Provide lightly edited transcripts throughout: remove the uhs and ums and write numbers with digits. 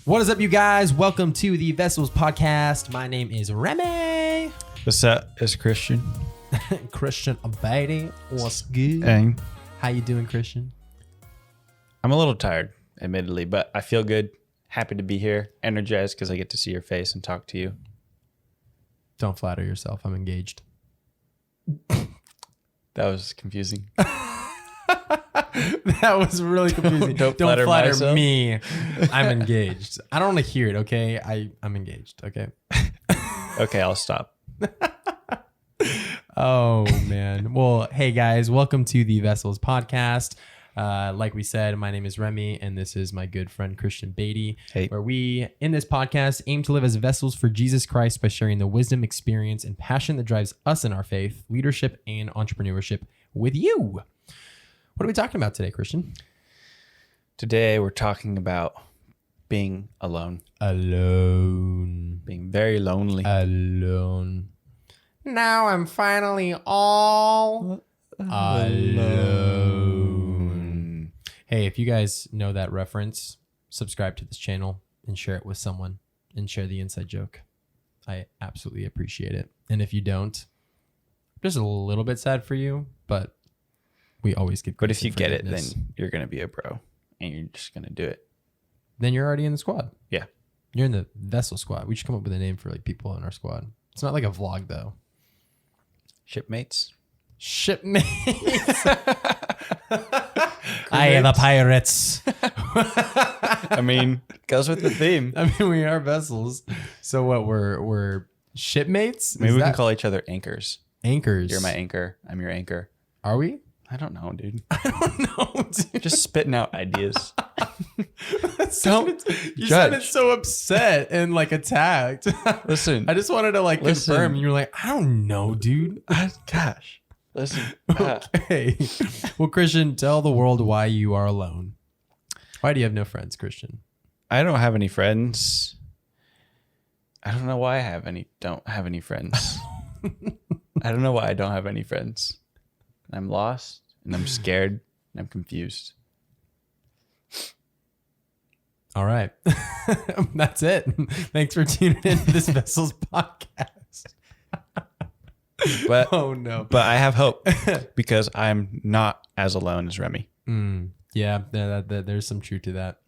What is up, you guys? Welcome to the Vessels Podcast. My name is Remy. What's up? It's Christian. Christian Abadi. What's good? And How you doing, Christian? I'm a little tired, admittedly, but I feel good. Happy to be here. Energized because I get to see your face and talk to you. Don't flatter yourself. I'm engaged. That was confusing. That was really confusing. Don't flatter myself. me. I'm engaged. I don't want to hear it, okay? I'm engaged, okay? Okay, I'll stop. Oh, man. Well, hey, guys. Welcome to the Vessels Podcast. Like we said, my name is Remy, and this is my good friend Christian Beatty, Hey. where we, in this podcast, aim to live as vessels for Jesus Christ by sharing the wisdom, experience, and passion that drives us in our faith, leadership, and entrepreneurship with you. What are we talking about today, Christian? Today, we're talking about being alone, Alone. being very lonely. Alone. Now I'm finally all alone. Hey, if you guys know that reference, subscribe to this channel and share it with someone and share the inside joke. I absolutely appreciate it. And if you don't, just a little bit sad for you, but we always give But grace if you and get it, forgiveness. then you're going to be a bro and you're just going to do it. Then you're already in the squad. Yeah. You're in the Vessel squad. We should come up with a name for like people in our squad. It's not like a vlog though. Shipmates? Shipmates. I am the pirates. I mean, goes with the theme. I mean, we are vessels. So what? We're shipmates. Maybe Is we can that call each other anchors. anchors. You're my anchor. I'm your anchor. Are we? I don't know, dude. I don't know, dude. Just spitting out ideas. Don't. You sounded judge. so upset and like attacked. Listen. I just wanted to like Listen. confirm. You were like, I don't know, dude. Gosh. Listen. Okay. Well, Christian, tell the world why you are alone. Why do you have no friends, Christian? I don't have any friends. I don't know why don't have any friends. I don't know why I don't have any friends. I'm lost and I'm scared and I'm confused. All right. That's it. Thanks for tuning in to this Vessels podcast. But Oh, no. but I have hope because I'm not as alone as Remy. Yeah, there's some truth to that.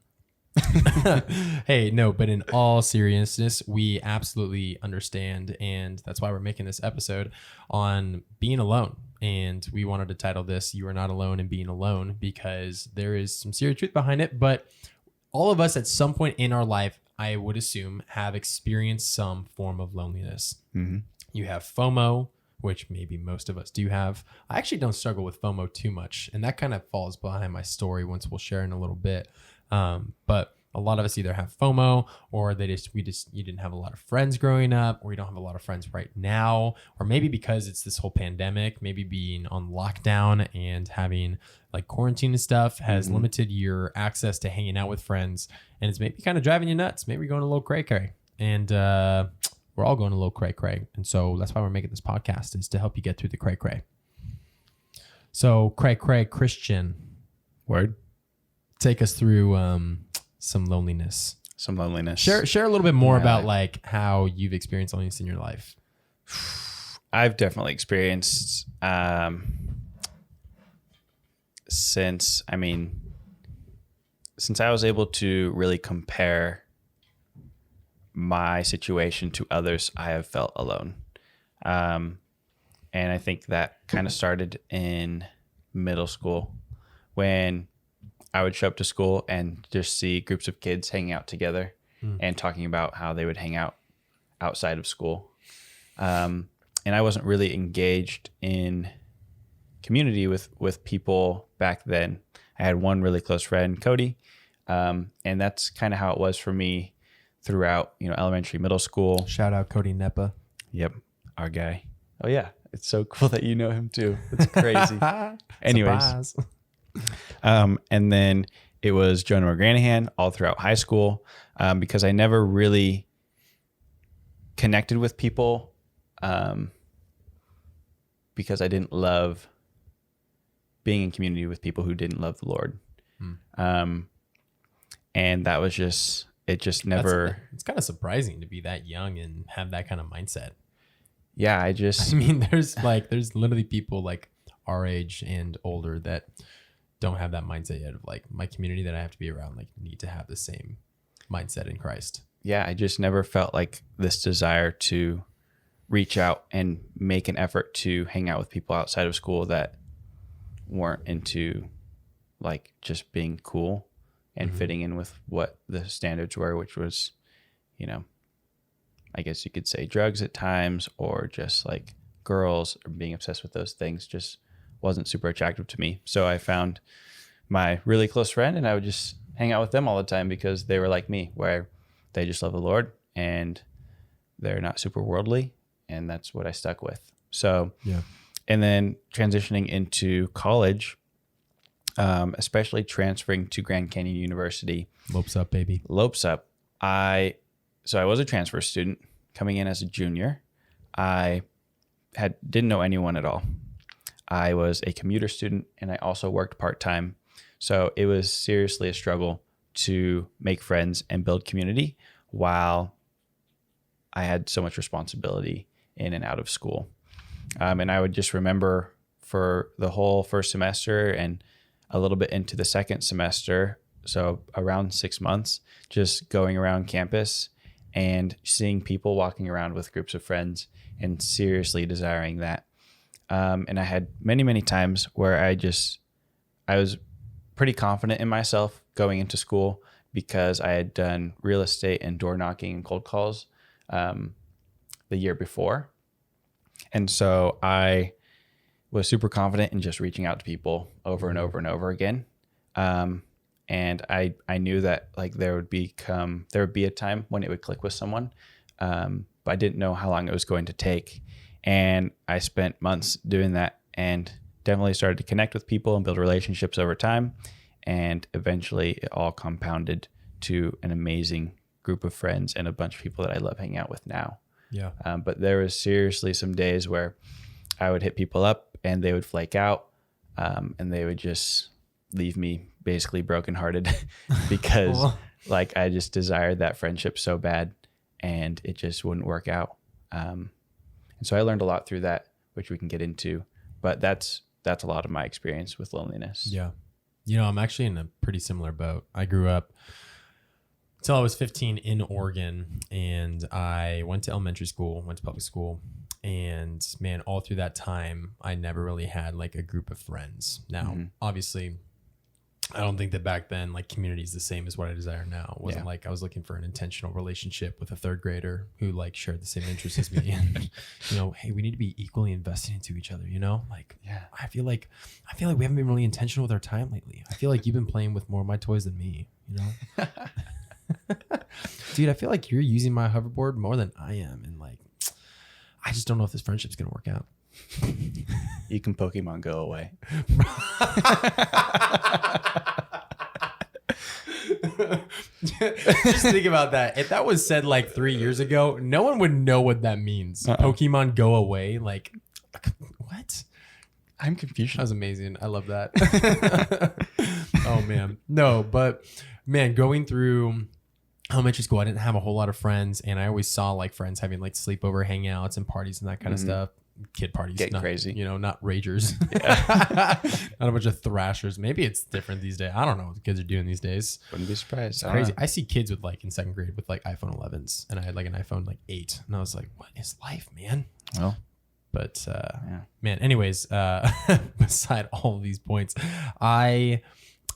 Hey, no, but in all seriousness, we absolutely understand. And that's why we're making this episode on being alone. And we wanted to title this, You Are Not Alone in Being Alone, because there is some serious truth behind it. But all of us at some point in our life, I would assume, have experienced some form of loneliness. Mm-hmm. You have FOMO, which maybe most of us do have. I actually don't struggle with FOMO too much, and that kind of falls behind my story, once we'll share in a little bit. But a lot of us either have FOMO, or you didn't have a lot of friends growing up, or you don't have a lot of friends right now, or maybe because it's this whole pandemic, maybe being on lockdown and having like quarantine and stuff has limited your access to hanging out with friends, and it's maybe kind of driving you nuts. Maybe you're going a little cray cray, and we're all going a little cray cray. And so that's why we're making this podcast, is to help you get through the cray cray. So cray cray, Christian, Word. take us through some loneliness. Some loneliness. Share a little bit more Yeah. about like how you've experienced loneliness in your life. I've definitely experienced since I was able to really compare my situation to others, I have felt alone. And I think that kind of started in middle school when I would show up to school and just see groups of kids hanging out together and talking about how they would hang out outside of school. And I wasn't really engaged in community with people back then. I had one really close friend, Cody. And that's kind of how it was for me throughout, elementary, middle school. Shout out Cody Nepa. Yep. Our guy. Oh yeah. It's so cool that you know him too. It's crazy. Anyways. Surprise. And then it was Jonah McGranahan all throughout high school, because I never really connected with people, because I didn't love being in community with people who didn't love the Lord. And that was just it just never. It's kind of surprising to be that young and have that kind of mindset. Yeah, I mean, there's literally people like our age and older that don't have that mindset yet of like my community that I have to be around, like need to have the same mindset in Christ. Yeah, I just never felt like this desire to reach out and make an effort to hang out with people outside of school that weren't into like just being cool and fitting in with what the standards were, which was, you know, I guess you could say drugs at times, or just like girls, or being obsessed with those things just wasn't super attractive to me. So I found my really close friend and I would just hang out with them all the time because they were like me, where they just love the Lord and they're not super worldly. And that's what I stuck with. So, yeah. And then transitioning into college, especially transferring to Grand Canyon University. Lopes up, baby. Lopes up. So I was a transfer student coming in as a junior. I didn't know anyone at all. I was a commuter student and I also worked part-time. So it was seriously a struggle to make friends and build community while I had so much responsibility in and out of school. And I would just remember for the whole first semester and a little bit into the second semester, so around 6 months, just going around campus and seeing people walking around with groups of friends and seriously desiring that. And I had many, many times where I was pretty confident in myself going into school because I had done real estate and door knocking and cold calls the year before. And so I was super confident in just reaching out to people over and over and over again. And I knew that like there would be a time when it would click with someone, but I didn't know how long it was going to take. And I spent months doing that and definitely started to connect with people and build relationships over time. And eventually it all compounded to an amazing group of friends and a bunch of people that I love hanging out with now. Yeah. But there was seriously some days where I would hit people up and they would flake out, and they would just leave me basically brokenhearted because like I just desired that friendship so bad and it just wouldn't work out. And so I learned a lot through that, which we can get into, but that's a lot of my experience with loneliness. Yeah. You know, I'm actually in a pretty similar boat. I grew up until I was 15 in Oregon, and I went to elementary school, went to public school, and man, all through that time, I never really had like a group of friends. Now, obviously, I don't think that back then like community is the same as what I desire now. It wasn't like I was looking for an intentional relationship with a third grader who like shared the same interests as me, and you know, hey, we need to be equally invested into each other. You know, like I feel like we haven't been really intentional with our time lately. I feel like you've been playing with more of my toys than me. You know. Dude, I feel like you're using my hoverboard more than I am, and like I just don't know if this friendship's gonna work out. You can Pokemon Go away. Just think about that. If that was said like 3 years ago, no one would know what that means. Pokemon Go away, like what? I'm confused. That was amazing. I love that. Oh man. No, but man, going through elementary school, I didn't have a whole lot of friends, and I always saw like friends having like sleepover hangouts and parties and that kind of stuff. Kid parties, getting crazy, you know, not ragers. Not a bunch of thrashers. Maybe it's different these days. I don't know what the kids are doing these days. Wouldn't be surprised. It's crazy. I see kids with like in second grade with like iPhone 11s, and I had like an iPhone like 8, and I was like, what is life, man? Well, but man, anyways, beside all of these points, I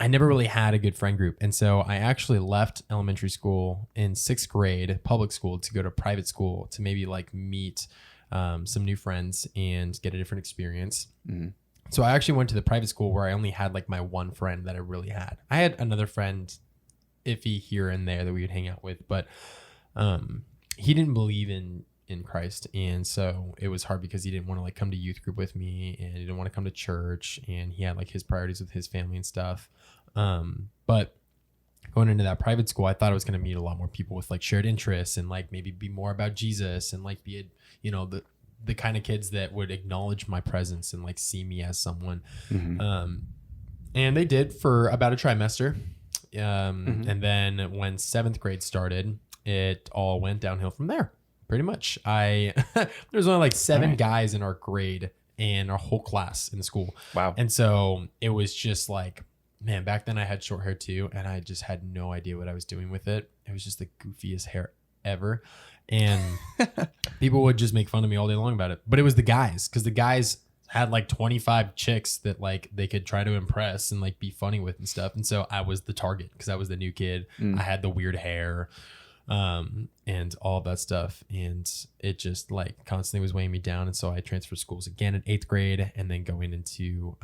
never really had a good friend group. And so I actually left elementary school in 6th grade, public school, to go to private school to maybe like meet some new friends and get a different experience. So I actually went to the private school where I only had like my one friend that I really had. I had another friend, iffy here and there, that we would hang out with, but he didn't believe in Christ. And so it was hard because he didn't want to like come to youth group with me, and he didn't want to come to church, and he had like his priorities with his family and stuff. But going into that private school, I thought I was going to meet a lot more people with like shared interests and like maybe be more about Jesus and like be, you know, the kind of kids that would acknowledge my presence and like see me as someone. And they did for about a trimester. And then when 7th grade started, it all went downhill from there. Pretty much. There's only like 7 guys in our grade and our whole class in the school. Wow. And so it was just like, man, back then I had short hair too, and I just had no idea what I was doing with it. It was just the goofiest hair ever. And people would just make fun of me all day long about it. But it was the guys, because the guys had like 25 chicks that like they could try to impress and like be funny with and stuff. And so I was the target because I was the new kid. I had the weird hair and all of that stuff. And it just like constantly was weighing me down. And so I transferred schools again in 8th grade, and then going into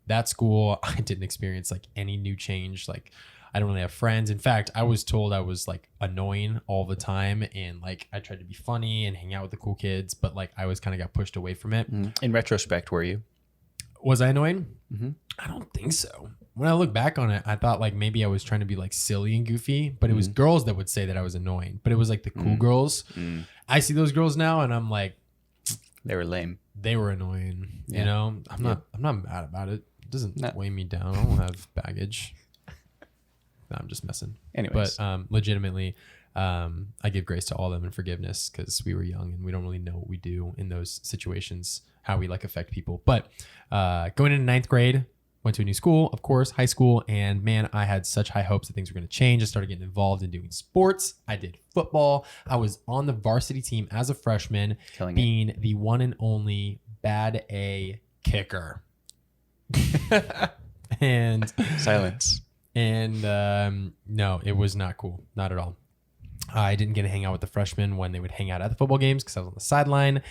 that school, I didn't experience like any new change. Like I don't really have friends. In fact, I was told I was like annoying all the time, and like I tried to be funny and hang out with the cool kids, but like I was kind of got pushed away from it. In retrospect, were you? Was I annoying? I don't think so. When I look back on it, I thought like maybe I was trying to be like silly and goofy, but it was girls that would say that I was annoying, but it was like the cool girls. I see those girls now and I'm like, they were lame. They were annoying. You know, I'm not mad about it. It doesn't weigh me down. I don't have baggage. No, I'm just messing. Anyways. But legitimately, I give grace to all of them and forgiveness, because we were young and we don't really know what we do in those situations, how we like affect people. But going into 9th grade, went to a new school, of course, high school. And man, I had such high hopes that things were going to change. I started getting involved in doing sports. I did football. I was on the varsity team as a freshman, being the one and only bad A kicker. And silence. And no, it was not cool. Not at all. I didn't get to hang out with the freshmen when they would hang out at the football games because I was on the sideline.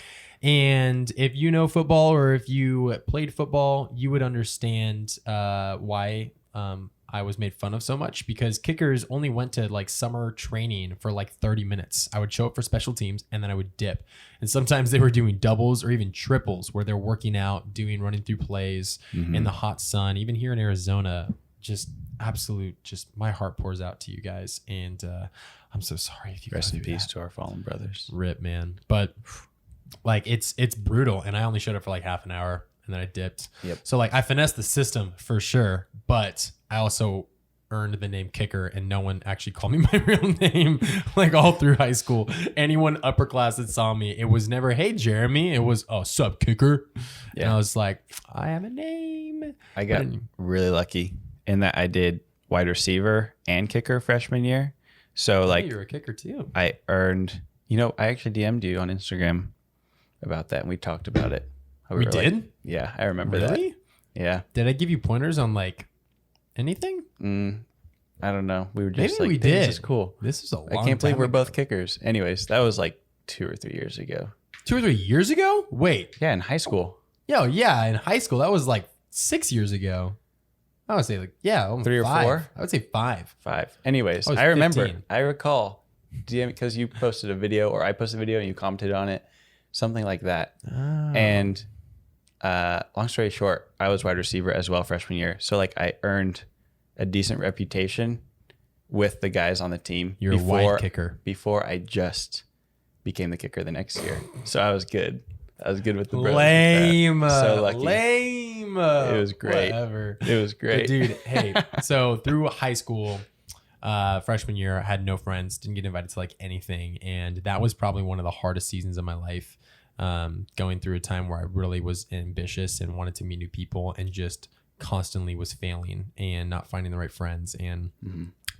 And if you know football, or if you played football, you would understand why I was made fun of so much, because kickers only went to like summer training for like 30 minutes. I would show up for special teams and then I would dip. And sometimes they were doing doubles or even triples, where they're working out, running through plays in the hot sun. Even here in Arizona, just my heart pours out to you guys. And I'm so sorry if you rest in peace to our fallen brothers. Rip, man. But like it's brutal, and I only showed up for like half an hour and then I dipped. So like I finessed the system for sure, but I also earned the name kicker, and no one actually called me my real name like all through high school. Anyone upper class that saw me, it was never, hey Jeremy, it was, oh, sup kicker. And I was like, I have a name. I got really lucky in that I did wide receiver and kicker freshman year. So like you're a kicker too. I earned, I actually DM'd you on Instagram about that, and we talked about it. We did? Like, yeah, I remember that. Yeah. Did I give you pointers on like anything? I don't know. We were just maybe like, we did. This is cool. This is a long I can't believe time we're ago. both kickers. Anyways, that was like 2 or 3 years ago. 2 or 3 years ago? Wait. Yeah, in high school. Yeah, in high school. That was like 6 years ago. I would say like, almost 3 or 5. 4? I would say 5. 5. Anyways, I was I remember. 15. I recall DM because you posted a video, or I posted a video and you commented on it, something like that. And long story short, I was wide receiver as well freshman year. So like I earned a decent reputation with the guys on the team. You're a wide kicker. Before I just became the kicker the next year. So I was good. I was good with the bros. Lame. So lucky. Lame. It was great. Whatever. It was great. But dude, hey, so through high school, freshman year, I had no friends, didn't get invited to like anything. And that was probably one of the hardest seasons of my life. Going through a time where I really was ambitious and wanted to meet new people, and just constantly was failing and not finding the right friends. And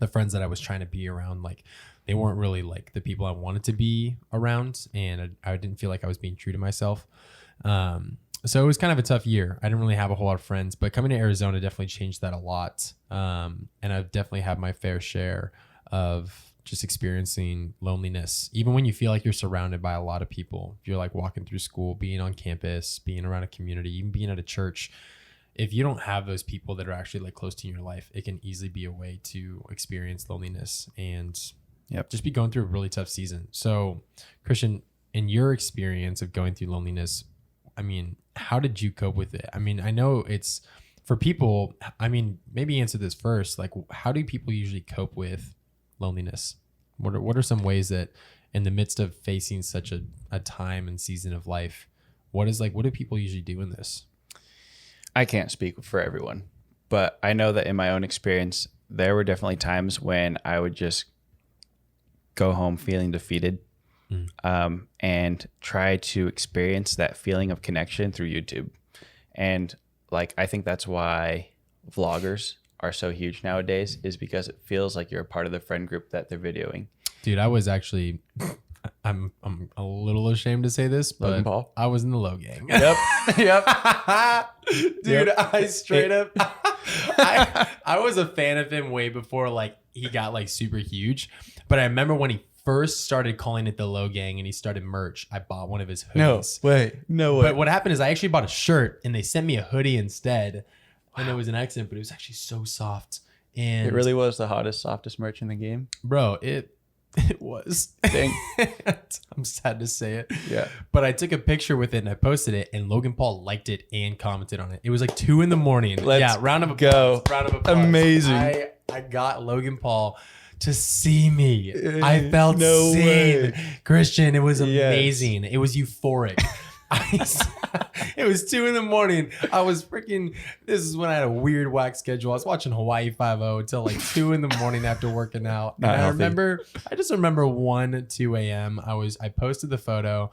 the friends that I was trying to be around, like they weren't really like the people I wanted to be around. And I didn't feel like I was being true to myself. So it was kind of a tough year. I didn't really have a whole lot of friends, but coming to Arizona definitely changed that a lot. And I've definitely had my fair share of just experiencing loneliness, even when you feel like you're surrounded by a lot of people. If you're like walking through school, being on campus, being around a community, even being at a church, if you don't have those people that are actually like close to your life, it can easily be a way to experience loneliness and just be going through a really tough season. So Christian, in your experience of going through loneliness, I mean, how did you cope with it? I mean, I know it's for people, I mean, maybe answer this first. Like, how do people usually cope with loneliness? What are some ways that in the midst of facing such a time and season of life, what do people usually do in this? I can't speak for everyone, but I know that in my own experience, there were definitely times when I would just go home feeling defeated, and try to experience that feeling of connection through YouTube. And like, I think that's why vloggers are so huge nowadays, is because it feels like you're a part of the friend group that they're videoing. Dude, I was actually, I'm a little ashamed to say this, but Logan Paul? I was in the Low Gang. Yep. Dude, Yep. I straight up, I was a fan of him way before like he got like super huge. But I remember when he first started calling it the Low Gang and he started merch, I bought one of his hoodies. No way. But what happened is I actually bought a shirt and they sent me a hoodie instead. And it was an accident, but it was actually so soft. And It really was the hottest, softest merch in the game. bro, it was. Dang. I'm sad to say it. Yeah. But I took a picture with it and I posted it, and Logan Paul liked it and commented on it. It was like 2 a.m. Let's round of applause. go. Round of applause. Amazing. I got Logan Paul to see me. I felt No seen. way. Christian, it was Yes. amazing. It was euphoric. It was 2 a.m. I was freaking, this is when I had a weird whack schedule. I was watching Hawaii 5-0 until like 2 a.m. after working out. And Not I healthy. just remember 2 a.m. I posted the photo,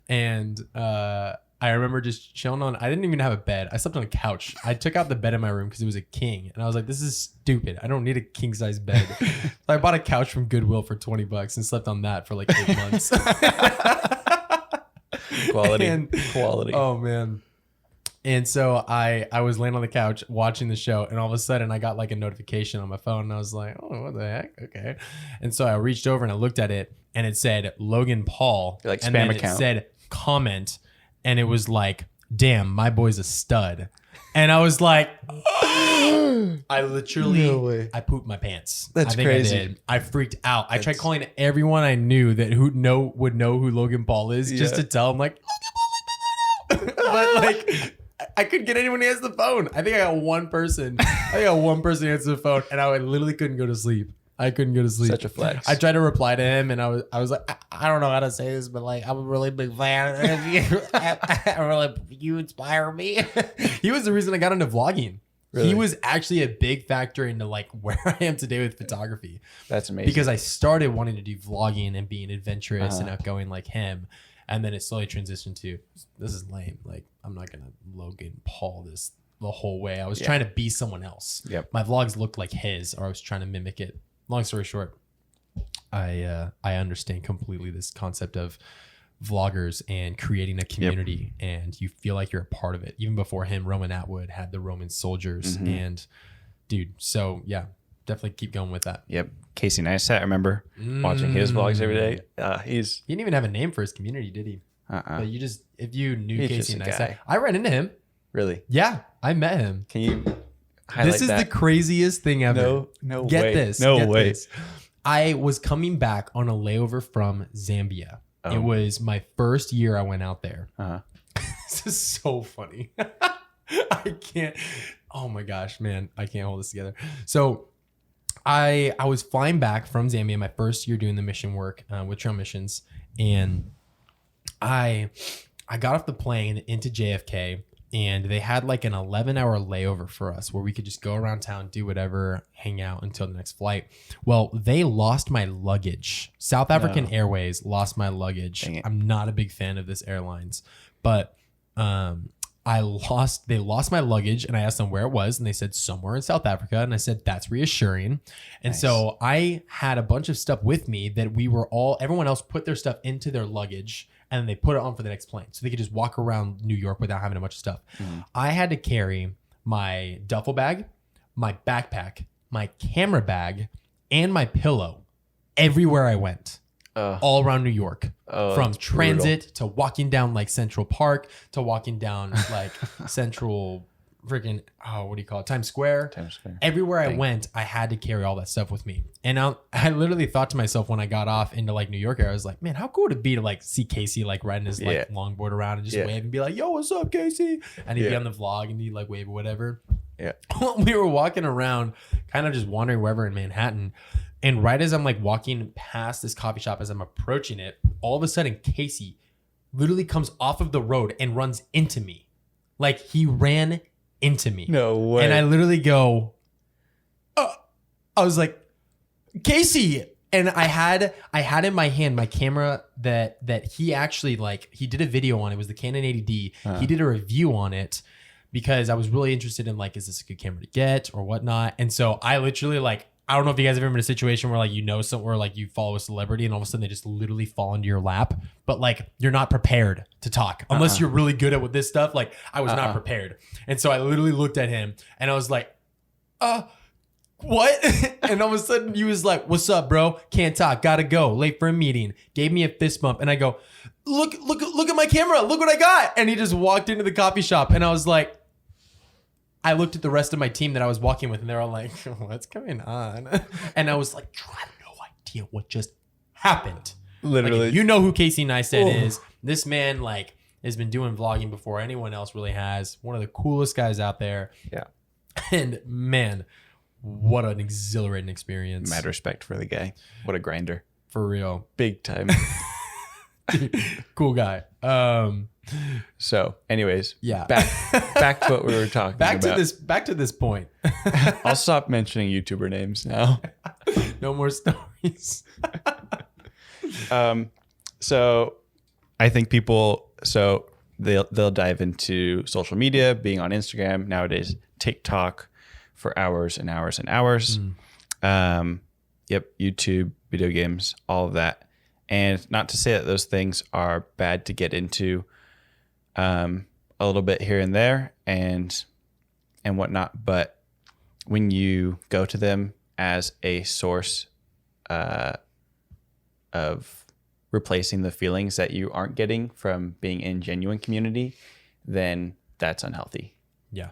and I remember just chilling on, I didn't even have a bed. I slept on a couch. I took out the bed in my room because it was a king. And I was like, this is stupid. I don't need a king size bed. So I bought a couch from Goodwill for $20 and slept on that for like 8 months. Quality. And- Quality. Oh man. And so I was laying on the couch watching the show, and all of a sudden I got like a notification on my phone, and I was like, oh, what the heck? Okay. And so I reached over and I looked at it, and it said Logan Paul. Like and spam then account. It said comment, and it was like, damn, my boy's a stud. And I was like, I literally, No way. I pooped my pants. That's I think crazy. I did. I freaked out. I tried That's- calling everyone I knew that would know who Logan Paul is, just Yeah. to tell them like, Logan Paul, but like, I couldn't get anyone to answer the phone. I think I got one person. To answer the phone, and I literally couldn't go to sleep. I couldn't go to sleep. Such a flex. I tried to reply to him, and I was like, I don't know how to say this, but like, I'm a really big fan of you. You inspire me. He was the reason I got into vlogging. Really? He was actually a big factor into like where I am today with photography, That's amazing. because I started wanting to do vlogging and being adventurous and Uh-huh. outgoing like him. And then it slowly transitioned to, this is lame. Like, I'm not going to Logan Paul this the whole way. I was Yeah. trying to be someone else. Yep. My vlogs looked like his, or I was trying to mimic it. Long story short, I understand completely this concept of vloggers and creating a community, and you feel like you're a part of it. Even before him, Roman Atwood had the Roman soldiers, Mhm. and dude, so yeah, definitely keep going with that. Yep. Casey Neistat, I remember watching his vlogs every day. He's He didn't even have a name for his community, did he? But you just, if you knew He's Casey just a Neistat, guy. I ran into him. really. Yeah, I met him. Can you highlight This is that? the craziest thing ever. No Get way. this. No get way. this. I was coming back on a layover from Zambia. Oh. It was my first year I went out there. Uh-huh. This is so funny. I can't. Oh my gosh, man. I can't hold this together. So I was flying back from Zambia my first year doing the mission work with Trail Missions. And I got off the plane into JFK, and they had like an 11-hour layover for us where we could just go around town, do whatever, hang out until the next flight. Well, they lost my luggage. South African Airways lost my luggage. Dang it. I'm not a big fan of this airlines, but they lost my luggage, and I asked them where it was, and they said somewhere in South Africa, and I said that's reassuring. And Nice. so I had a bunch of stuff with me that everyone else put their stuff into their luggage, and then they put it on for the next plane, so they could just walk around New York without having a bunch of stuff. I had to carry my duffel bag, my backpack, my camera bag, and my pillow everywhere I went, all around New York. From it's transit to walking down like Central Park to walking down like Central freaking, what do you call it? Times Square. Times Square. Everywhere I Dang. went, I had to carry all that stuff with me. And I literally thought to myself when I got off into like New York, I was like, man, how cool would it be to like see Casey like riding his like Yeah. longboard around and just Yeah. wave and be like, yo, what's up, Casey? And he'd be Yeah. on the vlog and he'd like wave or whatever. Yeah. We were walking around, kind of just wandering wherever in Manhattan. And right as I'm like walking past this coffee shop, as I'm approaching it, all of a sudden Casey literally comes off of the road and runs into me. Like he ran into me. No way. And I literally go, I was like, Casey. And I had in my hand my camera that he actually like, he did a video on. It was the Canon 80D. He did a review on it because I was really interested in like, is this a good camera to get or whatnot? And so I literally like, I don't know if you guys have ever been in a situation where like, you know, somewhere like you follow a celebrity and all of a sudden they just literally fall into your lap, but like you're not prepared to talk unless you're really good at with this stuff. Like I was not prepared. And so I literally looked at him and I was like, what? And all of a sudden he was like, what's up, bro? Can't talk. Gotta go. Late for a meeting. Gave me a fist bump. And I go, look at my camera. Look what I got. And he just walked into the coffee shop. And I was like, I looked at the rest of my team that I was walking with and they're all like, what's going on? And I was like, I have no idea what just happened. Literally. Like, you know who Casey Neistat is. This man like has been doing vlogging before anyone else really has. One of the coolest guys out there. Yeah. And man, what an exhilarating experience. Mad respect for the guy. What a grinder. For real. Big time. Cool guy. So anyways, Yeah. back to what we were talking back about. Back to this point. I'll stop mentioning YouTuber names now. No more stories. So I think people, so they'll dive into social media, being on Instagram, nowadays TikTok for hours and hours and hours. YouTube, video games, all of that. And not to say that those things are bad to get into a little bit here and there and whatnot, but when you go to them as a source of replacing the feelings that you aren't getting from being in genuine community, then that's unhealthy. Yeah.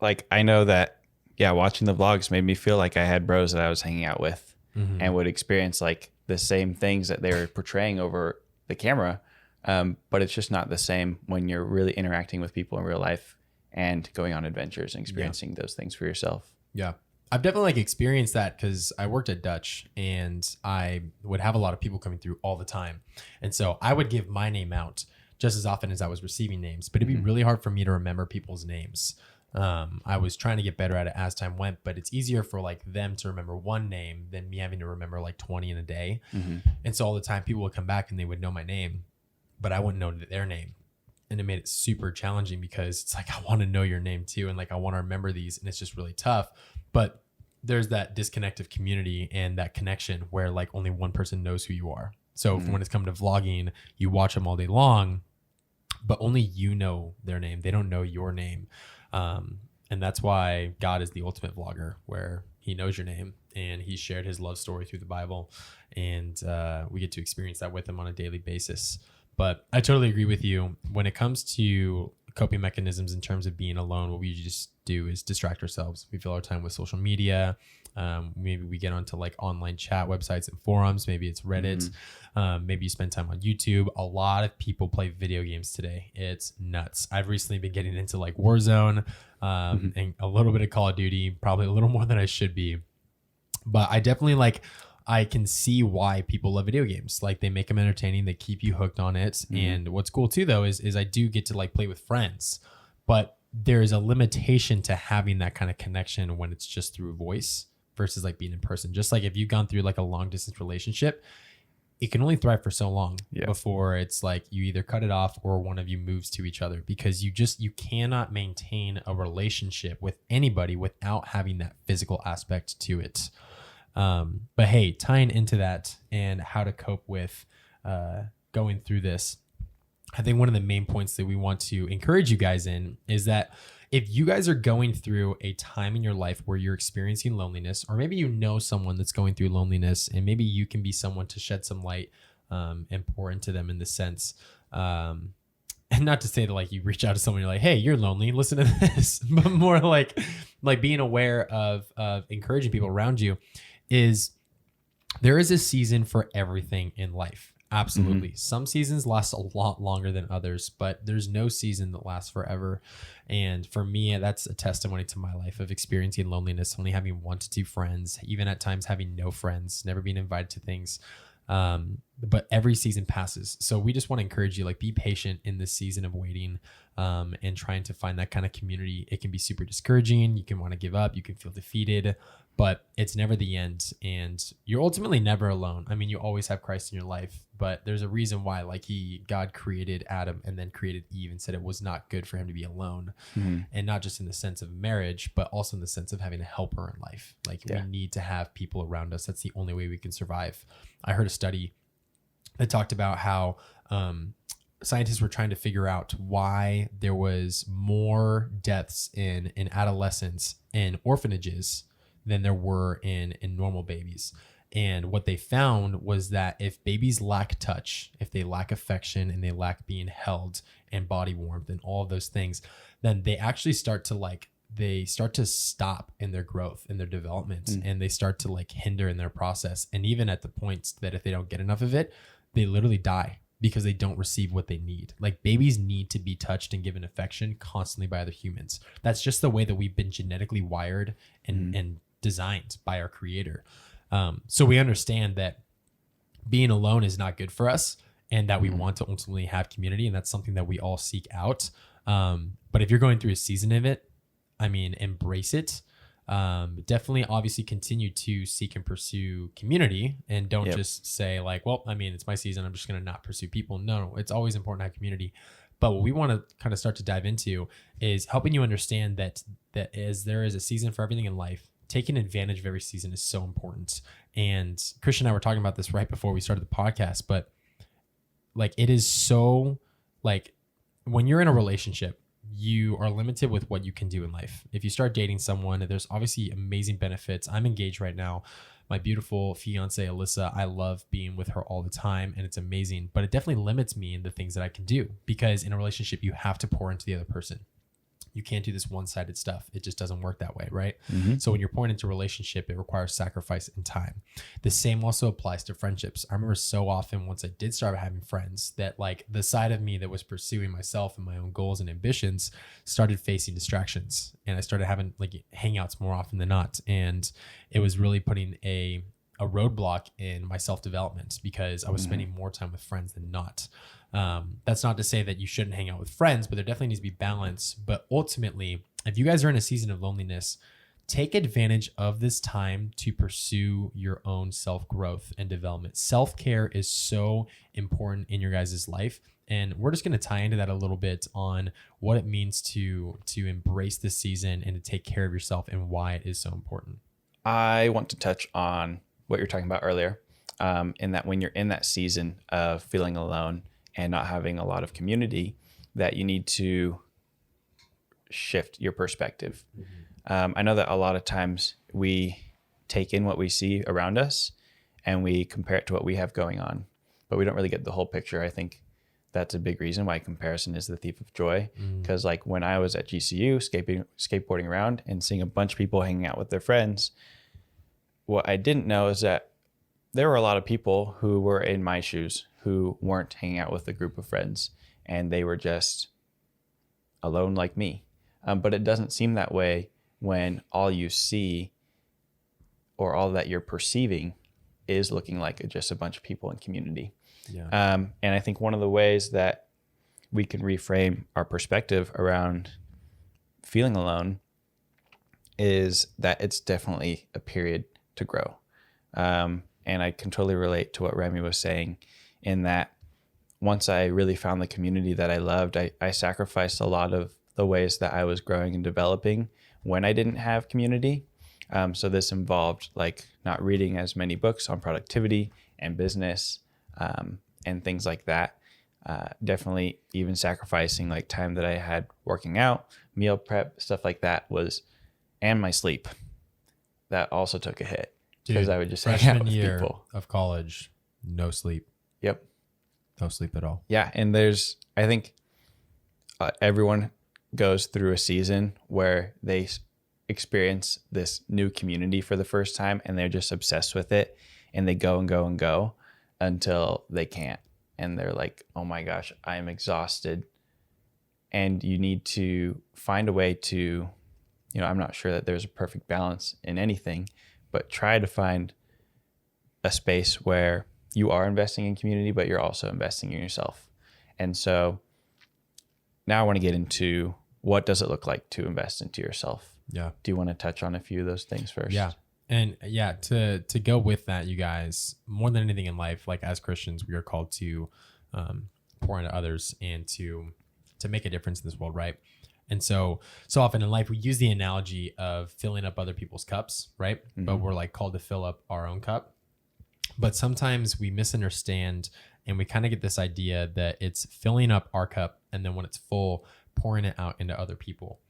Like I know that, watching the vlogs made me feel like I had bros that I was hanging out with and would experience like the same things that they were portraying over the camera. But it's just not the same when you're really interacting with people in real life and going on adventures and experiencing those things for yourself. Yeah. I've definitely like experienced that because I worked at Dutch and I would have a lot of people coming through all the time. And so I would give my name out just as often as I was receiving names, but it'd be really hard for me to remember people's names. I was trying to get better at it as time went, but it's easier for like them to remember one name than me having to remember like 20 in a day. And so all the time people would come back and they would know my name, but I wouldn't know their name. And it made it super challenging because it's like, I want to know your name too. And like, I want to remember these and it's just really tough. But there's that disconnect of community and that connection where like only one person knows who you are. So when it's come to vlogging, you watch them all day long, but only you know their name. They don't know your name. And that's why God is the ultimate vlogger, where he knows your name and he shared his love story through the Bible. And we get to experience that with him on a daily basis. But I totally agree with you. When it comes to coping mechanisms in terms of being alone, what we just do is distract ourselves. We fill our time with social media. Maybe we get onto like online chat websites and forums. Maybe it's Reddit. Maybe you spend time on YouTube. A lot of people play video games today. It's nuts. I've recently been getting into like Warzone and a little bit of Call of Duty, probably a little more than I should be. But I definitely I can see why people love video games. Like they make them entertaining. They keep you hooked on it. And what's cool too, though, is I do get to like play with friends, but there's a limitation to having that kind of connection when it's just through voice versus like being in person. Just like if you've gone through like a long distance relationship, it can only thrive for so long before it's like you either cut it off or one of you moves to each other, because you cannot maintain a relationship with anybody without having that physical aspect to it. But hey, tying into that and how to cope with going through this, I think one of the main points that we want to encourage you guys in is that if you guys are going through a time in your life where you're experiencing loneliness, or maybe you know someone that's going through loneliness and maybe you can be someone to shed some light and pour into them in the sense, and not to say that like you reach out to someone, you're like, hey, you're lonely, listen to this, but more like being aware of encouraging people around you. Is there is a season for everything in life. Absolutely. Some seasons last a lot longer than others, but there's no season that lasts forever. And for me, that's a testimony to my life of experiencing loneliness, only having 1 to 2 friends, even at times having no friends, never being invited to things. but every season passes. So we just want to encourage you, like, be patient in this season of waiting, and trying to find that kind of community. It can be super discouraging. You can want to give up. You can feel defeated, but it's never the end. And you're ultimately never alone. I mean, you always have Christ in your life, but there's a reason why, like, God created Adam and then created Eve and said it was not good for him to be alone. And not just in the sense of marriage, but also in the sense of having a helper in life. Like, we need to have people around us. That's the only way we can survive. I heard a study that talked about how scientists were trying to figure out why there was more deaths in adolescents in orphanages than there were in normal babies. And what they found was that if babies lack touch, if they lack affection and they lack being held and body warmth and all of those things, then they actually start to stop in their growth, in their development, and they start to like hinder in their process. And even at the points that if they don't get enough of it, they literally die because they don't receive what they need. Like, babies need to be touched and given affection constantly by other humans. That's just the way that we've been genetically wired and designed by our creator. So we understand that being alone is not good for us, and that we want to ultimately have community. And that's something that we all seek out. But if you're going through a season of it, I mean, embrace it. Definitely obviously continue to seek and pursue community, and don't just say like, well, I mean, it's my season, I'm just going to not pursue people. No, it's always important to have community. But what we want to kind of start to dive into is helping you understand that as there is a season for everything in life, taking advantage of every season is so important. And Christian and I were talking about this right before we started the podcast, but like, it is so, like, when you're in a relationship, you are limited with what you can do in life. If you start dating someone, there's obviously amazing benefits. I'm engaged right now. My beautiful fiance, Alyssa, I love being with her all the time, and it's amazing, but it definitely limits me in the things that I can do, because in a relationship, you have to pour into the other person. You can't do this one-sided stuff. It just doesn't work that way, right? So when you're pouring into a relationship, it requires sacrifice and time. The same also applies to friendships. I remember so often once I did start having friends that, like, the side of me that was pursuing myself and my own goals and ambitions started facing distractions, and I started having like hangouts more often than not. And it was really putting a roadblock in my self-development, because I was spending more time with friends than not. That's not to say that you shouldn't hang out with friends, but there definitely needs to be balance. But ultimately, if you guys are in a season of loneliness, take advantage of this time to pursue your own self-growth and development. Self-care is so important in your guys' life. And we're just going to tie into that a little bit on what it means to embrace this season and to take care of yourself, and why it is so important. I want to touch on what you're talking about earlier, in that when you're in that season of feeling alone and not having a lot of community, that you need to shift your perspective. I know that a lot of times we take in what we see around us and we compare it to what we have going on, but we don't really get the whole picture. I think that's a big reason why comparison is the thief of joy. Because like when I was at GCU skateboarding around and seeing a bunch of people hanging out with their friends, what I didn't know is that there were a lot of people who were in my shoes who weren't hanging out with a group of friends, and they were just alone like me. But it doesn't seem that way when all you see, or all that you're perceiving, is looking like just a bunch of people in community. And I think one of the ways that we can reframe our perspective around feeling alone is that it's definitely a period to grow. And I can totally relate to what Remy was saying, in that once I really found the community that I loved, I sacrificed a lot of the ways that I was growing and developing when I didn't have community. So this involved like not reading as many books on productivity and business, and things like that. Definitely even sacrificing like time that I had working out, meal prep, stuff like that and my sleep. That also took a hit, because I would just hang out freshman with year people. of college, no sleep. Yep. No sleep at all. Yeah. And I think everyone goes through a season where they experience this new community for the first time, and they're just obsessed with it, and they go and go and go until they can't. And they're like, oh my gosh, I am exhausted. And you need to find a way to, I'm not sure that there's a perfect balance in anything, but try to find a space where you are investing in community, but you're also investing in yourself. And so now I want to get into, what does it look like to invest into yourself? Yeah. Do you want to touch on a few of those things first? Yeah. And yeah, to go with that, you guys, more than anything in life, like as Christians, we are called to pour into others and to make a difference in this world, right? And so often in life, we use the analogy of filling up other people's cups, right? Mm-hmm. But we're like called to fill up our own cup. But sometimes we misunderstand, and we kind of get this idea that it's filling up our cup, and then when it's full, pouring it out into other people.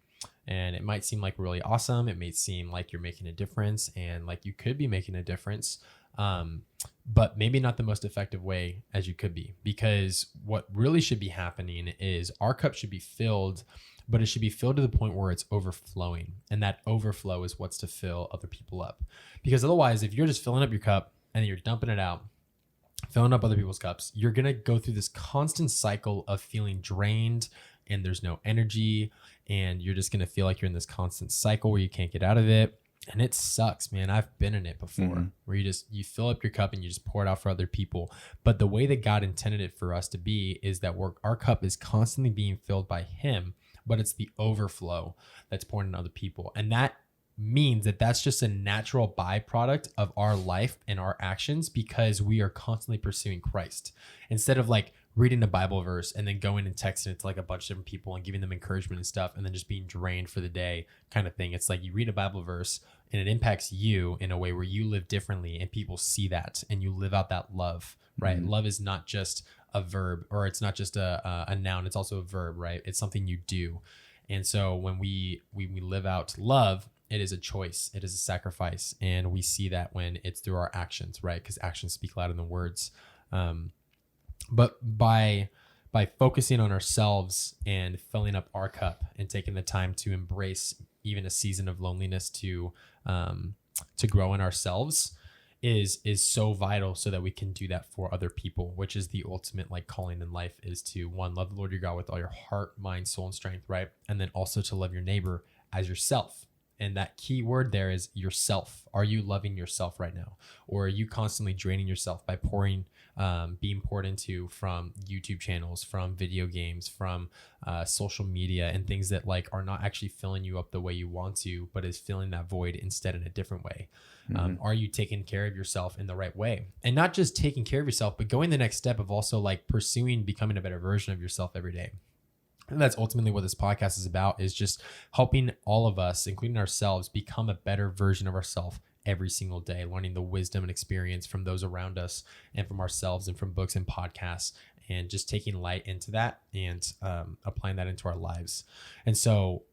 And it might seem like really awesome. It may seem like you're making a difference, and like you could be making a difference, but maybe not the most effective way as you could be. Because what really should be happening is our cup should be filled, but it should be filled to the point where it's overflowing. And that overflow is what's to fill other people up. Because otherwise, if you're just filling up your cup and then you're dumping it out, filling up other people's cups, you're going to go through this constant cycle of feeling drained, and there's no energy, and you're just going to feel like you're in this constant cycle where you can't get out of it. And it sucks, man. I've been in it before, where you fill up your cup and you just pour it out for other people. But the way that God intended it for us to be is that our cup is constantly being filled by Him, but it's the overflow that's pouring into other people. And that means that that's just a natural byproduct of our life and our actions, because we are constantly pursuing Christ. Instead of like reading a Bible verse and then going and texting it to like a bunch of different people and giving them encouragement and stuff, and then just being drained for the day kind of thing. It's like you read a Bible verse and it impacts you in a way where you live differently, and people see that, and you live out that love, right? Mm-hmm. Love is not just a verb, or it's not just a noun. It's also a verb, right? It's something you do. And so when we live out love, it is a choice. It is a sacrifice. And we see that when it's through our actions, right? Because actions speak louder than words. But by focusing on ourselves and filling up our cup and taking the time to embrace even a season of loneliness to grow in ourselves is so vital, so that we can do that for other people, which is the ultimate like calling in life, is to, one, love the Lord your God with all your heart, mind, soul, and strength, right? And then also to love your neighbor as yourself. And that key word there is yourself. Are you loving yourself right now? Or are you constantly draining yourself by being poured into from YouTube channels, from video games, from social media, and things that like are not actually filling you up the way you want to, but is filling that void instead in a different way? Mm-hmm. Are you taking care of yourself in the right way? And not just taking care of yourself, but going the next step of also like pursuing becoming a better version of yourself every day. And that's ultimately what this podcast is about, is just helping all of us, including ourselves, become a better version of ourselves every single day, learning the wisdom and experience from those around us and from ourselves and from books and podcasts, and just taking light into that and applying that into our lives. And so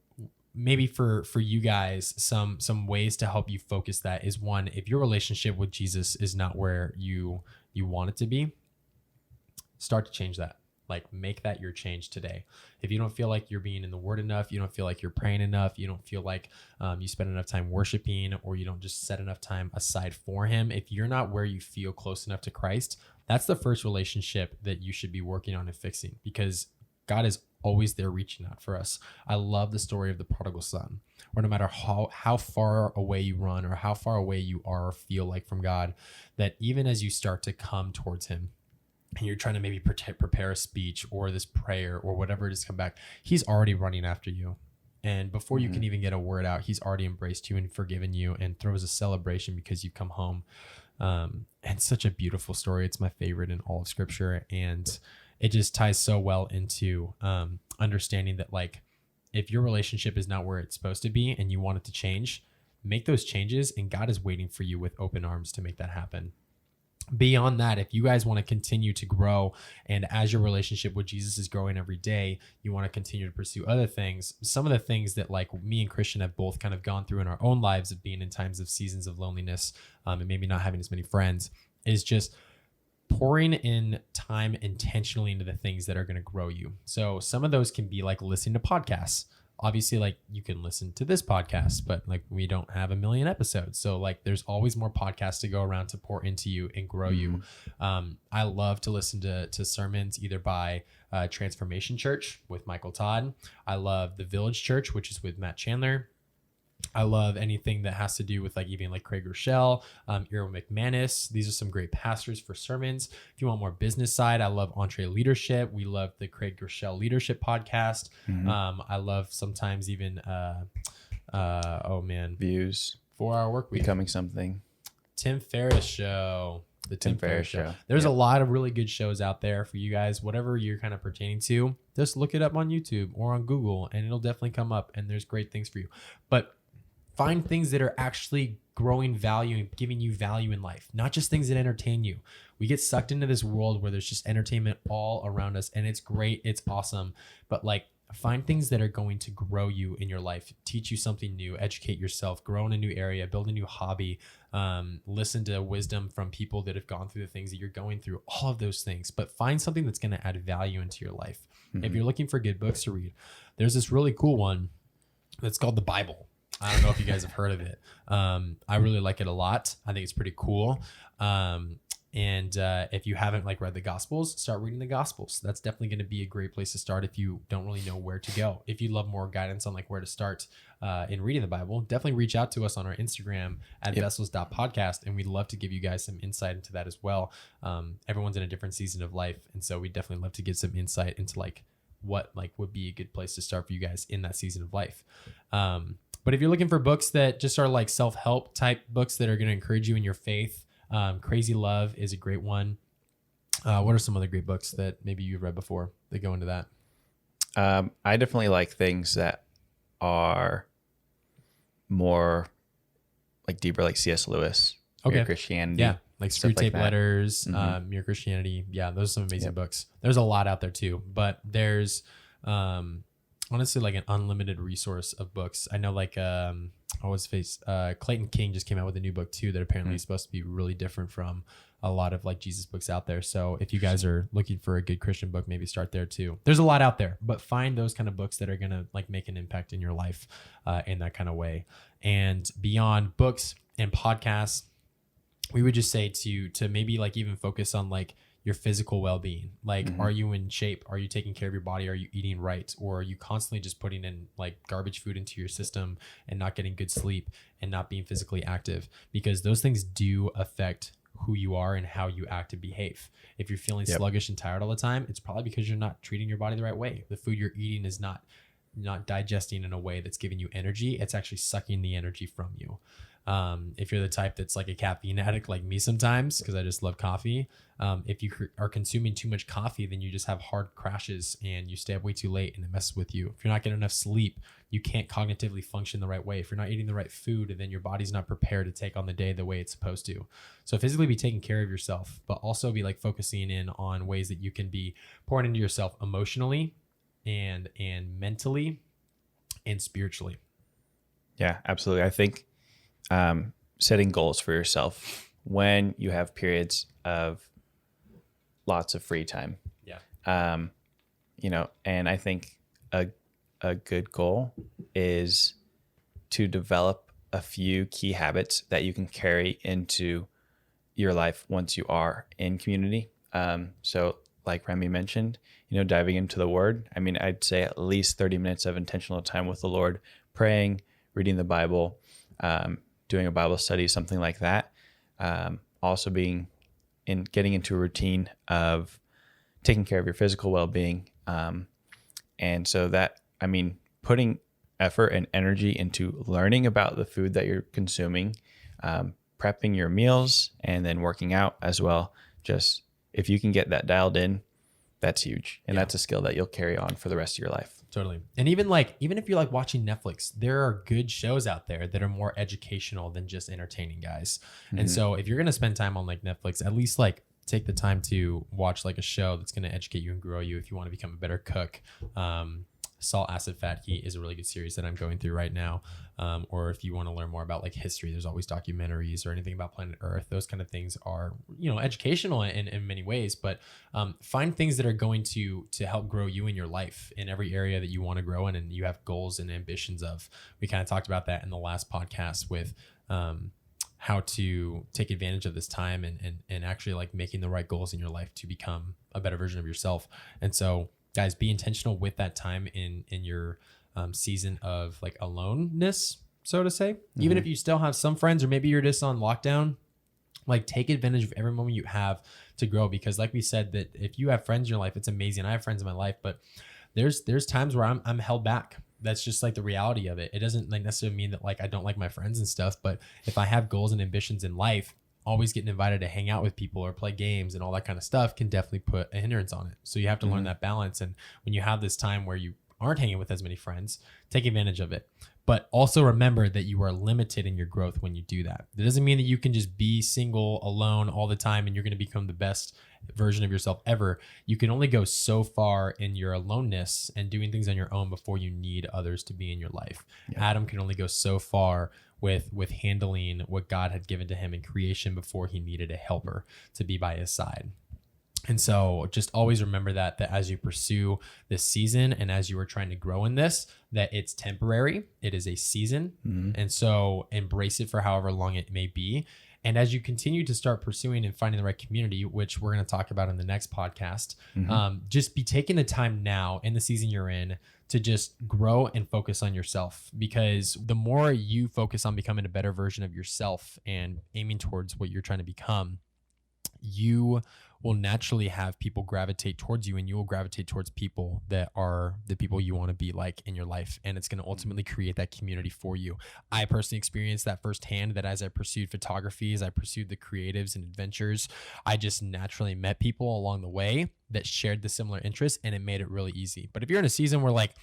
maybe for you guys, some ways to help you focus that is, one, if your relationship with Jesus is not where you want it to be, start to change that. Like, make that your change today. If you don't feel like you're being in the Word enough, you don't feel like you're praying enough, you don't feel like you spend enough time worshiping, or you don't just set enough time aside for Him, if you're not where you feel close enough to Christ, that's the first relationship that you should be working on and fixing, because God is always there reaching out for us. I love the story of the prodigal son, where no matter how far away you run or how far away you are or feel like from God, that even as you start to come towards Him, and you're trying to maybe prepare a speech or this prayer or whatever it is, come back, He's already running after you. And before you can even get a word out, He's already embraced you and forgiven you and throws a celebration because you've come home. And such a beautiful story. It's my favorite in all of Scripture. And it just ties so well into understanding that, like, if your relationship is not where it's supposed to be and you want it to change, make those changes, and God is waiting for you with open arms to make that happen. Beyond that, if you guys want to continue to grow, and as your relationship with Jesus is growing every day, you want to continue to pursue other things, some of the things that like me and Christian have both kind of gone through in our own lives of being in times of seasons of loneliness, and maybe not having as many friends, is just pouring in time intentionally into the things that are going to grow you. So some of those can be like listening to podcasts. Obviously, like, you can listen to this podcast, but like, we don't have 1 million episodes. So like, there's always more podcasts to go around to pour into you and grow you. I love to listen to sermons either by Transformation Church with Michael Todd. I love The Village Church, which is with Matt Chandler. I love anything that has to do with like even like Craig Rochelle, Errol McManus. These are some great pastors for sermons. If you want more business side, I love Entree Leadership. We love the Craig Rochelle Leadership Podcast. I love sometimes even, oh man, Views, 4 Hour Work Week. Becoming Something. Tim Ferriss Show. The Tim Ferriss Show. There's Yep. a lot of really good shows out there for you guys. Whatever you're kind of pertaining to, just look it up on YouTube or on Google, and it'll definitely come up. And there's great things for you. But find things that are actually growing value and giving you value in life, not just things that entertain you. We get sucked into this world where there's just entertainment all around us, and it's great, it's awesome. But like, find things that are going to grow you in your life, teach you something new, educate yourself, grow in a new area, build a new hobby, listen to wisdom from people that have gone through the things that you're going through, all of those things. But find something that's going to add value into your life. If you're looking for good books to read, there's this really cool one that's called the Bible. I don't know if you guys have heard of it. I really like it a lot. I think it's pretty cool. And if you haven't like read the Gospels, start reading the Gospels. That's definitely going to be a great place to start if you don't really know where to go. If you love more guidance on like where to start in reading the Bible, definitely reach out to us on our Instagram at vessels.podcast, and we'd love to give you guys some insight into that as well. Everyone's in a different season of life, and so we'd definitely love to get some insight into like what like would be a good place to start for you guys in that season of life. But if you're looking for books that just are like self-help type books that are going to encourage you in your faith, Crazy Love is a great one. What are some other great books that maybe you've read before that go into that? I definitely like things that are more like deeper, like C.S. Lewis, Mere Christianity. Yeah, like Screw Tape that. Letters, Mere Christianity. Yeah, those are some amazing books. There's a lot out there too, but there's honestly like an unlimited resource of books. I know like Clayton King just came out with a new book too that apparently is supposed to be really different from a lot of like Jesus books out there. So if you guys are looking for a good Christian book, maybe start there too. There's a lot out there, but find those kind of books that are going to like make an impact in your life in that kind of way. And beyond books and podcasts, we would just say to maybe like even focus on like your physical well-being. Like, are you in shape? Are you taking care of your body? Are you eating right? Or are you constantly just putting in like garbage food into your system and not getting good sleep and not being physically active? Because those things do affect who you are and how you act and behave. If you're feeling sluggish and tired all the time, it's probably because you're not treating your body the right way. The food you're eating is not digesting in a way that's giving you energy. It's actually sucking the energy from you. If you're the type that's like a caffeine addict like me sometimes, because I just love coffee, if you are consuming too much coffee, then you just have hard crashes and you stay up way too late and it messes with you. If you're not getting enough sleep, you can't cognitively function the right way. If you're not eating the right food, then your body's not prepared to take on the day the way it's supposed to. So physically be taking care of yourself, but also be like focusing in on ways that you can be pouring into yourself emotionally and mentally and spiritually. Yeah, absolutely. I think setting goals for yourself when you have periods of lots of free time. Yeah. And I think a good goal is to develop a few key habits that you can carry into your life once you are in community. So like Remy mentioned, diving into the word. I mean, I'd say at least 30 minutes of intentional time with the Lord, praying, reading the Bible, doing a Bible study, something like that. Also getting into a routine of taking care of your physical well-being. And so that, putting effort and energy into learning about the food that you're consuming, prepping your meals, and then working out as well. Just if you can get that dialed in, that's huge. And that's a skill that you'll carry on for the rest of your life. Totally. And even if you're like watching Netflix, there are good shows out there that are more educational than just entertaining, guys. And so if you're going to spend time on like Netflix, at least like take the time to watch like a show that's going to educate you and grow you if you want to become a better cook. Salt, Acid, Fat, Heat is a really good series that I'm going through right now. Or if you want to learn more about like history, there's always documentaries or anything about planet Earth. Those kind of things are, educational in many ways, but find things that are going to help grow you in your life in every area that you want to grow in and you have goals and ambitions of. We kind of talked about that in the last podcast with how to take advantage of this time and actually like making the right goals in your life to become a better version of yourself. And so guys, be intentional with that time in your season of like aloneness. so to say. Even if you still have some friends, or maybe you're just on lockdown, like take advantage of every moment you have to grow. Because like we said, that if you have friends in your life, it's amazing. I have friends in my life, but there's times where I'm held back. That's just like the reality of it. It doesn't like necessarily mean that like I don't like my friends and stuff, but if I have goals and ambitions in life, always getting invited to hang out with people or play games and all that kind of stuff can definitely put a hindrance on it. So you have to learn that balance. And when you have this time where you aren't hanging with as many friends, take advantage of it. But also remember that you are limited in your growth when you do that. That doesn't mean that you can just be single, alone all the time and you're going to become the best version of yourself ever. You can only go so far in your aloneness and doing things on your own before you need others to be in your life. Yeah. Adam can only go so far with handling what God had given to him in creation before he needed a helper to be by his side. And so just always remember that as you pursue this season and as you are trying to grow in this, that it's temporary. It is a season. And so embrace it for however long it may be. And as you continue to start pursuing and finding the right community, which we're going to talk about in the next podcast, just be taking the time now in the season you're in to just grow and focus on yourself. Because the more you focus on becoming a better version of yourself and aiming towards what you're trying to become, you will naturally have people gravitate towards you, and you will gravitate towards people that are the people you want to be like in your life. And it's going to ultimately create that community for you. I personally experienced that firsthand, that as I pursued photography, as I pursued the creatives and adventures, I just naturally met people along the way that shared the similar interests, and it made it really easy. But if you're in a season where like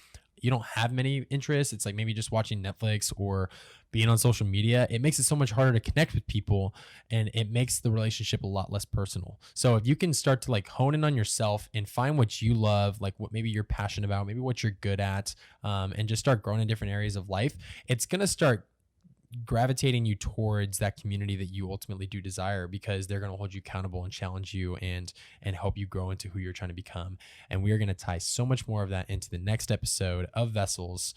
you don't have many interests, it's like maybe just watching Netflix or being on social media, it makes it so much harder to connect with people, and it makes the relationship a lot less personal. So if you can start to like hone in on yourself and find what you love, like what maybe you're passionate about, maybe what you're good at, and just start growing in different areas of life, it's going to start gravitating you towards that community that you ultimately do desire, because they're going to hold you accountable and challenge you and help you grow into who you're trying to become. And we are going to tie so much more of that into the next episode of Vessels,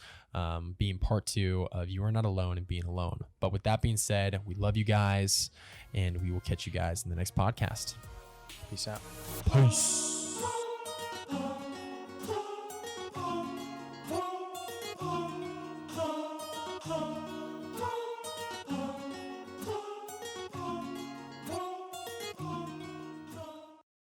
being part 2 of You Are Not Alone and Being Alone. But with that being said, we love you guys, and we will catch you guys in the next podcast. Peace out. Peace.